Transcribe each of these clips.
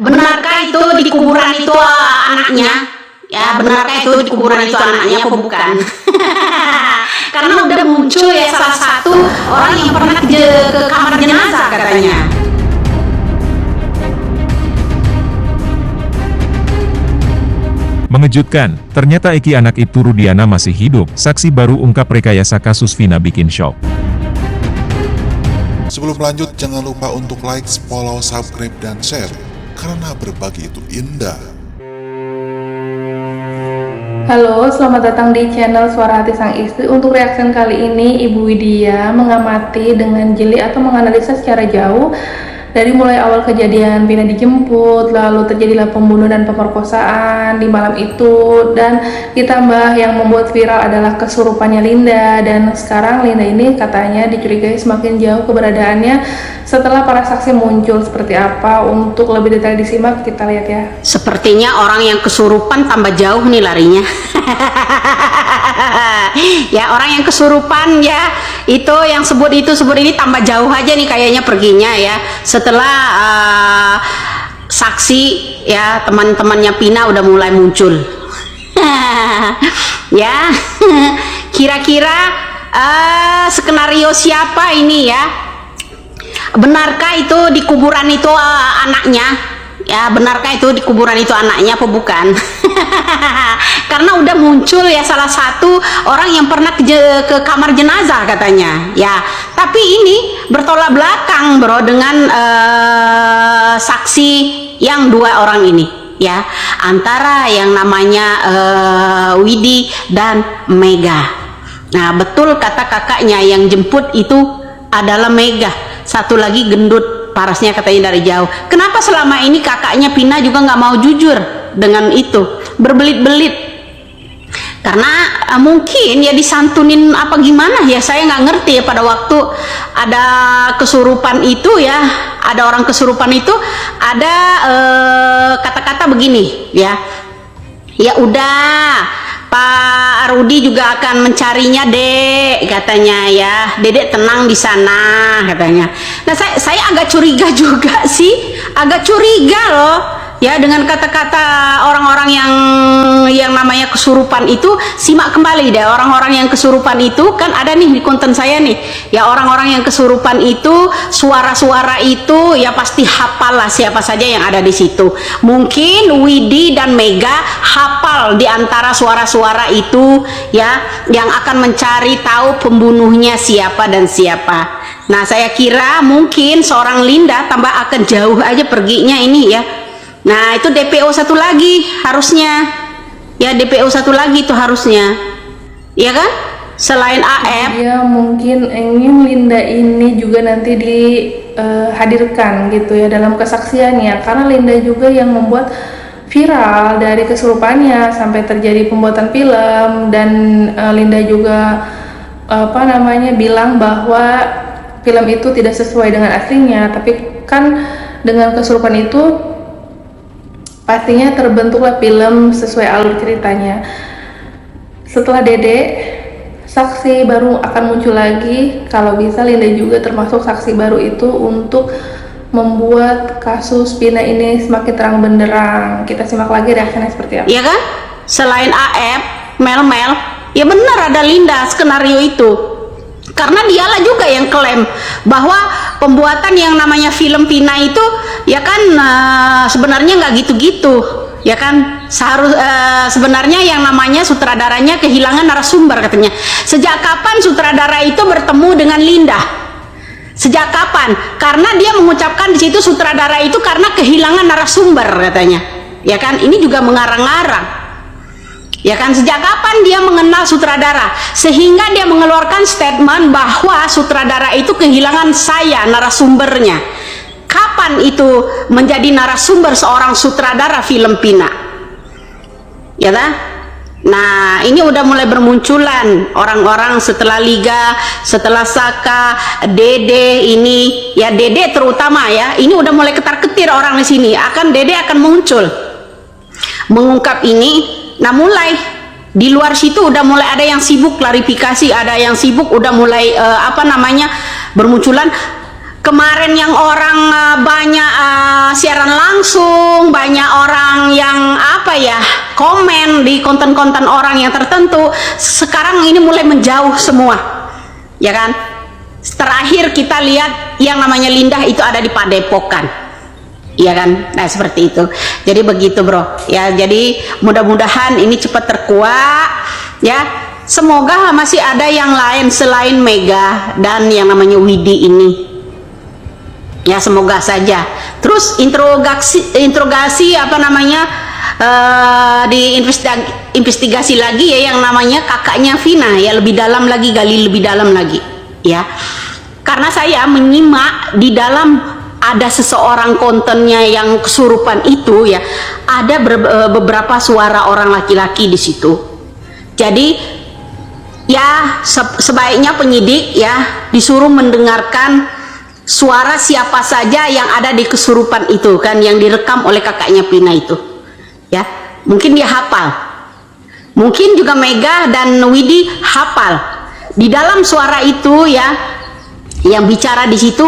Benarkah itu di kuburan itu anaknya? Ya, benarkah itu di kuburan itu anaknya apa bukan? Karena udah muncul ya salah satu orang yang pernah ke kamar jenazah katanya. Mengejutkan, ternyata Eki anak Ibtu Rudiana masih hidup. Saksi baru ungkap rekayasa kasus Vina bikin shock. Sebelum lanjut, jangan lupa untuk like, follow, subscribe, dan share. Karena berbagi itu indah. Halo, selamat datang di channel Suara Hati Sang Istri. Untuk reaction kali ini, Ibu Widya mengamati dengan jeli atau menganalisa secara jauh dari mulai awal kejadian Vina dijemput, lalu terjadilah pembunuhan dan pemerkosaan di malam itu, dan ditambah yang membuat viral adalah kesurupannya Linda. Dan sekarang Linda ini katanya dicurigai semakin jauh keberadaannya setelah para saksi muncul. Seperti apa? Untuk lebih detail disimak, kita lihat ya. Sepertinya orang yang kesurupan tambah jauh nih larinya. Ya, orang yang kesurupan ya, itu yang sebut ini tambah jauh aja nih kayaknya perginya ya. Setelah saksi ya, teman-temannya Vina udah mulai muncul. Ya, kira-kira skenario siapa ini ya? Benarkah itu di kuburan itu anaknya? Ya, benarkah itu di kuburan itu anaknya apa bukan? Karena udah muncul ya salah satu orang yang pernah ke kamar jenazah katanya. Ya, tapi ini bertolak belakang bro dengan saksi yang dua orang ini ya, antara yang namanya Widi dan Mega. Nah, betul kata kakaknya, yang jemput itu adalah Mega. Satu lagi gendut, parasnya katanya dari jauh. Kenapa selama ini kakaknya Vina juga nggak mau jujur dengan itu, berbelit-belit? Karena mungkin ya disantunin apa gimana ya, saya nggak ngerti ya. Pada waktu ada kesurupan itu ya, ada orang kesurupan itu ada kata-kata begini ya, ya udah Pak Rudi juga akan mencarinya, Dek, katanya ya. Dedek tenang di sana, katanya. Nah, saya agak curiga juga sih, agak curiga loh ya dengan kata-kata orang-orang yang namanya kesurupan itu. Simak kembali deh, orang-orang yang kesurupan itu kan ada nih di konten saya nih ya. Orang-orang yang kesurupan itu, suara-suara itu ya pasti hafal lah siapa saja yang ada di situ. Mungkin Widi dan Mega hafal di antara suara-suara itu ya, yang akan mencari tahu pembunuhnya siapa dan siapa. Nah, saya kira mungkin seorang Linda tambah akan jauh aja perginya ini ya. Nah, itu DPO satu lagi harusnya ya, DPO satu lagi itu harusnya ya kan, selain AF. Ya, mungkin ingin Linda ini juga nanti dihadirkan gitu ya dalam kesaksiannya, karena Linda juga yang membuat viral dari kesurupannya sampai terjadi pembuatan film. Dan Linda juga bilang bahwa film itu tidak sesuai dengan aslinya, tapi kan dengan kesurupan itu pastinya terbentuklah film sesuai alur ceritanya. Setelah Dede, saksi baru akan muncul lagi. Kalau bisa Linda juga termasuk saksi baru itu untuk membuat kasus Vina ini semakin terang benderang. Kita simak lagi reaksinya seperti apa. Iya kan? Selain AF, Mel, ya benar ada Linda skenario itu. Karena dialah juga yang klaim bahwa pembuatan yang namanya film Vina itu ya kan sebenarnya nggak gitu-gitu ya kan. Sebenarnya yang namanya sutradaranya kehilangan narasumber katanya. Sejak kapan sutradara itu bertemu dengan Linda? Sejak kapan? Karena dia mengucapkan di situ sutradara itu karena kehilangan narasumber katanya. Ya kan, ini juga mengarang-arang. Ya kan, sejak kapan dia mengenal sutradara sehingga dia mengeluarkan statement bahwa sutradara itu kehilangan saya narasumbernya? Kapan itu menjadi narasumber seorang sutradara film Vina? Ya kan? Nah, ini udah mulai bermunculan orang-orang setelah Liga, setelah Saka, Dede ini ya, Dede terutama ya. Ini udah mulai ketar-ketir orang di sini. Dede akan muncul mengungkap ini. Nah, mulai di luar situ udah mulai ada yang sibuk klarifikasi, ada yang sibuk udah mulai bermunculan. Kemarin yang orang banyak siaran langsung berhubung banyak orang yang apa ya komen di konten-konten orang yang tertentu, sekarang ini mulai menjauh semua, ya kan. Terakhir kita lihat yang namanya Linda itu ada di Padepokan, ya kan. Nah seperti itu. Jadi begitu bro ya. Jadi mudah-mudahan ini cepat terkuak ya. Semoga masih ada yang lain selain Mega dan yang namanya Widi ini. Ya semoga saja. Terus interogasi apa namanya investigasi lagi ya yang namanya kakaknya Vina ya, lebih dalam lagi, gali lebih dalam lagi ya. Karena saya menyimak di dalam ada seseorang kontennya yang kesurupan itu ya, ada beberapa suara orang laki-laki di situ. Jadi ya sebaiknya penyidik ya disuruh mendengarkan suara siapa saja yang ada di kesurupan itu kan, yang direkam oleh kakaknya Vina itu ya. Mungkin dia hafal, mungkin juga Mega dan Widi hafal di dalam suara itu ya, yang bicara di situ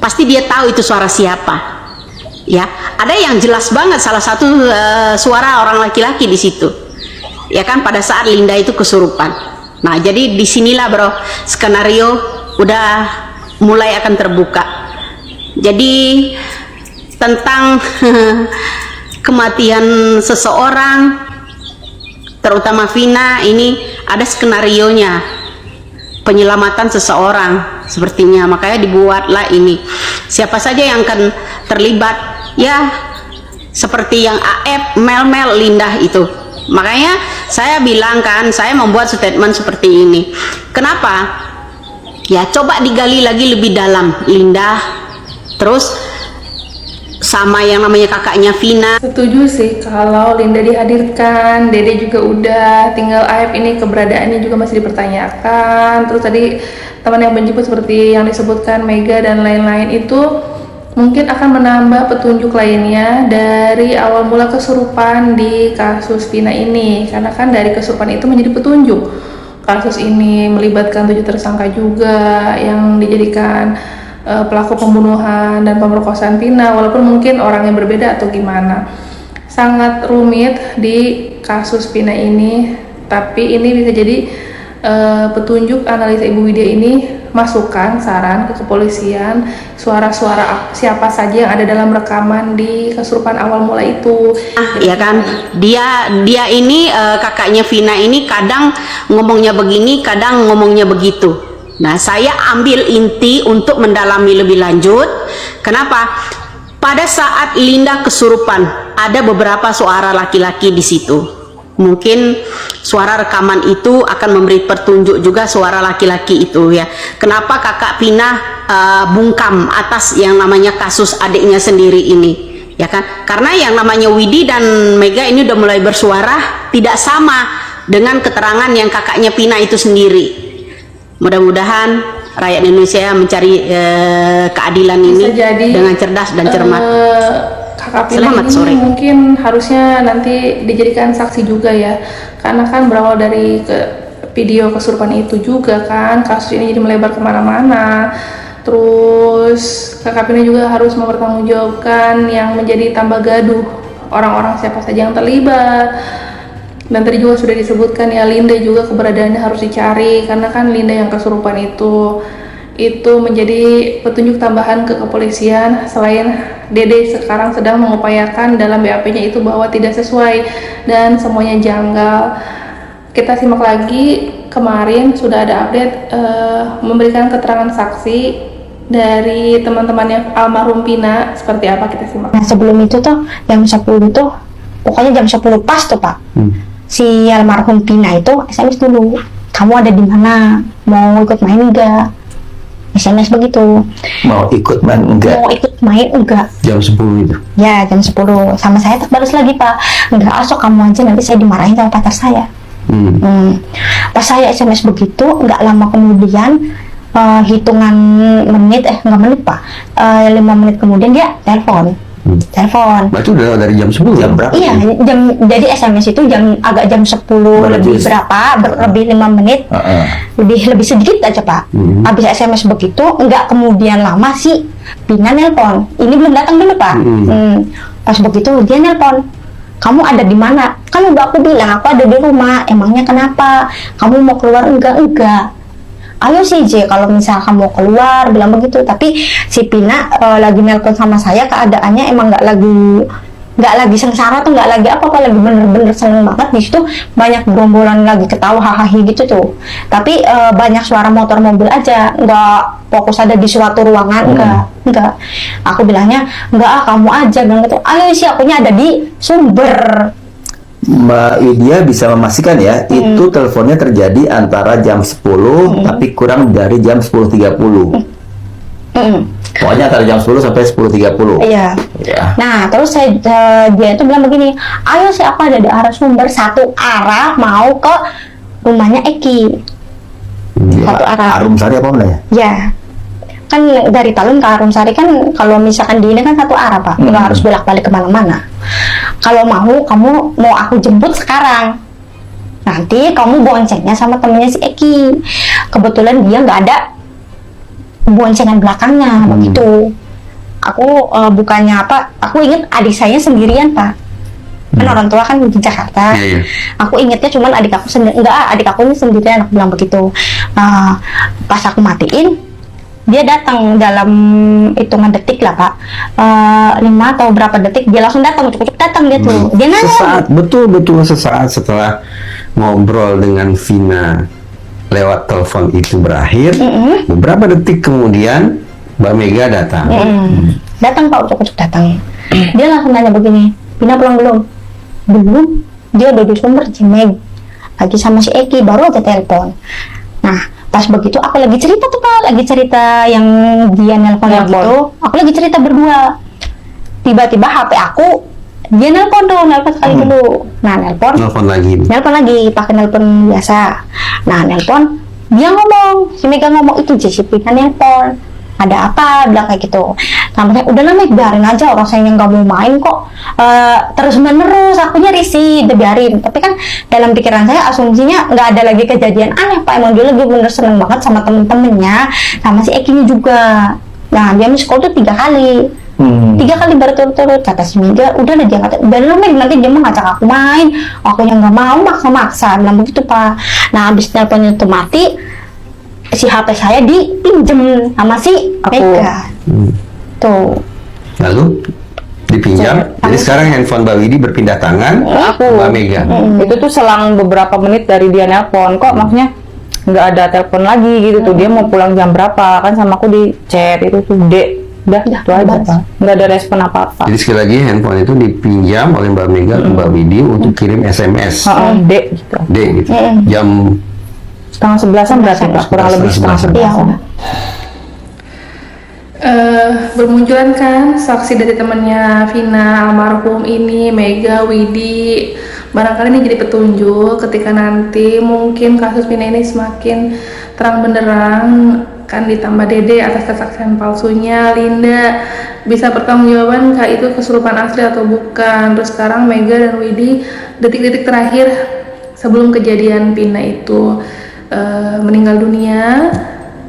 pasti dia tahu itu suara siapa ya. Ada yang jelas banget salah satu suara orang laki-laki di situ ya kan, pada saat Linda itu kesurupan. Nah jadi disinilah bro skenario udah mulai akan terbuka. Jadi tentang kematian seseorang, terutama Vina, ini ada skenarionya, penyelamatan seseorang sepertinya. Makanya dibuatlah ini. Siapa saja yang akan terlibat ya, seperti yang AF, Mel, Linda itu. Makanya saya bilang kan, saya membuat statement seperti ini. Kenapa? Ya coba digali lagi lebih dalam Linda, terus sama yang namanya kakaknya Vina. Setuju sih kalau Linda dihadirkan, Dede juga udah, tinggal Aib ini keberadaannya juga masih dipertanyakan. Terus tadi teman yang menjemput seperti yang disebutkan Mega dan lain-lain itu mungkin akan menambah petunjuk lainnya dari awal mula kesurupan di kasus Vina ini, karena kan dari kesurupan itu menjadi petunjuk. Kasus ini melibatkan 7 tersangka juga yang dijadikan pelaku pembunuhan dan pemerkosaan Vina, walaupun mungkin orang yang berbeda atau gimana. Sangat rumit di kasus Vina ini, tapi ini bisa jadi petunjuk analisa Ibu Widya ini, masukan, saran ke kepolisian, suara-suara siapa saja yang ada dalam rekaman di kesurupan awal mula itu. Ya kan, dia ini kakaknya Vina ini kadang ngomongnya begini, kadang ngomongnya begitu. Nah, saya ambil inti untuk mendalami lebih lanjut. Kenapa? Pada saat Linda kesurupan, ada beberapa suara laki-laki di situ. Mungkin suara rekaman itu akan memberi petunjuk juga suara laki-laki itu ya. Kenapa kakak Vina bungkam atas yang namanya kasus adiknya sendiri ini, ya kan? Karena yang namanya Widi dan Mega ini udah mulai bersuara tidak sama dengan keterangan yang kakaknya Vina itu sendiri. Mudah-mudahan rakyat Indonesia mencari keadilan ini dengan cerdas dan cermat. Kakak Vina ini mungkin harusnya nanti dijadikan saksi juga ya, karena kan berawal dari video kesurupan itu juga kan, kasus ini jadi melebar kemana-mana. Terus Kakak Vina juga harus mempertanggungjawabkan yang menjadi tambah gaduh orang-orang siapa saja yang terlibat. Dan tadi juga sudah disebutkan ya, Linda juga keberadaannya harus dicari, karena kan Linda yang kesurupan itu menjadi petunjuk tambahan ke kepolisian. Selain Dede sekarang sedang mengupayakan dalam BAP-nya itu bahwa tidak sesuai dan semuanya janggal. Kita simak lagi, kemarin sudah ada update memberikan keterangan saksi dari teman-temannya almarhum Vina. Seperti apa, kita simak. Nah sebelum itu tuh jam 10 tuh, pokoknya jam 10 pas tuh Pak, si almarhum Vina itu SMS dulu, kamu ada di mana, mau ikut main enggak? SMS begitu. Mau ikut main enggak? Mau ikut main enggak? Jam 10 itu? Ya, jam 10. Sama saya terbalas lagi Pak, enggak, asok kamu aja, nanti saya dimarahin sama pacar saya. Pas saya SMS begitu, enggak lama kemudian, hitungan menit, enggak menit Pak, 5 menit kemudian dia telepon. Berarti udah dari jam 10, jam berapa? Iya, jadi SMS itu agak jam 10 lebih berapa, lebih 5 menit, lebih sedikit aja Pak. Habis SMS begitu, enggak kemudian lama sih Vina nelpon. Ini belum datang dulu Pak. Pas begitu dia nelpon, kamu ada di mana? Kan udah aku bilang aku ada di rumah. Emangnya kenapa? Kamu mau keluar? Enggak. Ayo sih J, kalau misal kamu mau keluar, bilang begitu. Tapi si Pina lagi nelpon sama saya, keadaannya emang nggak lagi sengsara tuh, nggak lagi apa-apa, lagi bener-bener seneng banget. Di situ banyak gerombolan lagi ketawa hahaha gitu tuh, tapi banyak suara motor mobil aja, nggak fokus ada di suatu ruangan. Enggak, aku bilangnya enggak, kamu aja, bilang gitu. Ayo sih, akunya ada di Sumber. Mbak Widya bisa memastikan ya, itu teleponnya terjadi antara jam 10 tapi kurang dari jam 10.30. Pokoknya antara jam 10 sampai 10.30. Iya. Ya. Nah, terus dia itu bilang begini, ayo sih aku ada di arah Sumber, satu arah mau ke rumahnya Eki. Satu arah. Arumsari apa namanya? Ya. Kan dari Talun ke Arumsari kan kalau misalkan di ini kan satu arah Pak, nggak harus bolak-balik kemana-mana. Kalau kamu mau aku jemput sekarang, nanti kamu boncengnya sama temennya si Eki. Kebetulan dia nggak ada boncengan belakangnya, begitu. Aku bukannya apa, aku inget adik saya sendirian Pak. Kan orang tua kan di Jakarta. Aku ingetnya cuman adik aku adik aku ini sendirian, aku bilang begitu. Pas aku matiin, dia datang dalam hitungan detik lah Pak, 5 atau berapa detik dia langsung datang, cukup datang dia tuh. Dia nanya sesaat, betul sesaat setelah ngobrol dengan Vina lewat telepon itu berakhir, beberapa detik kemudian Mbak Mega datang. Datang Pak, cukup datang. Dia langsung nanya begini, Vina pulang belum? Belum, dia udah di Sumber Cimeg, lagi sama si Eki, baru aja telepon. Nah, pas begitu aku lagi cerita tuh Pak, lagi cerita yang dia nelpon gitu, aku lagi cerita berdua. Tiba-tiba HP aku, dia nelpon sekali dulu. Nah, nelpon lagi, pakai nelpon biasa. Nah, nelpon, dia ngomong, si Mega ngomong itu JCP kan nelpon. Ada apa? Bilang kayak gitu. Namanya udah Meg, biarin aja, orang saya nggak mau main kok. Terus menerus, akunya risih, udah biarin. Tapi kan dalam pikiran saya asumsinya nggak ada lagi kejadian aneh Pak. Emang dia lagi bener seneng banget sama temen-temennya, sama si Eki juga. Nah, dia miss call tuh 3 kali. 3 kali berturut-turut. Kata si Mega, udah dia kata, udah Meg, nanti dia mau ngajak aku main. Aku yang nggak mau, maksa-maksa. Bilang begitu Pak. Nah, abis teleponnya itu mati, si HP saya dipinjem sama si Mega. Tuh. Lalu dipinjam. Jadi sekarang handphone Mbak Widi berpindah tangan ke Mbak Mega. Itu tuh selang beberapa menit dari dia nelpon. Kok maksudnya nggak ada telepon lagi gitu tuh. Dia mau pulang jam berapa? Kan sama aku di chat itu tuh udah itu aja Pak. Nggak ada respon apa-apa. Jadi sekali lagi handphone itu dipinjam oleh Mbak Mega ke Mbak Widi untuk kirim SMS. D gitu. Jam setengah 11-an berarti Pak, kurang lebih setengah 11-an. Bermunculan kan saksi dari temannya Vina almarhum ini, Mega, Widi. Barangkali ini jadi petunjuk ketika nanti mungkin kasus Vina ini semakin terang benderang, kan ditambah Dede atas kesaksian palsunya, Linda bisa pertanggungjawaban kah itu kesurupan asli atau bukan. Terus sekarang Mega dan Widi detik-detik terakhir sebelum kejadian Vina itu meninggal dunia,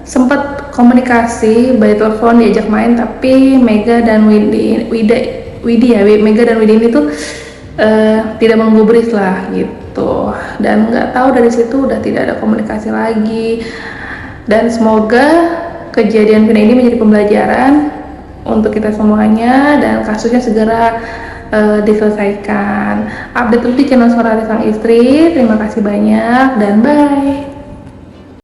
sempat komunikasi by telepon, diajak main, tapi Mega dan Widi Mega dan Widi ini tuh tidak menggubris lah gitu, dan nggak tahu dari situ udah tidak ada komunikasi lagi. Dan semoga kejadian Vina ini menjadi pembelajaran untuk kita semuanya dan kasusnya segera diselesaikan. Update terus di channel Suara Hati Sang Istri. Terima kasih banyak dan bye.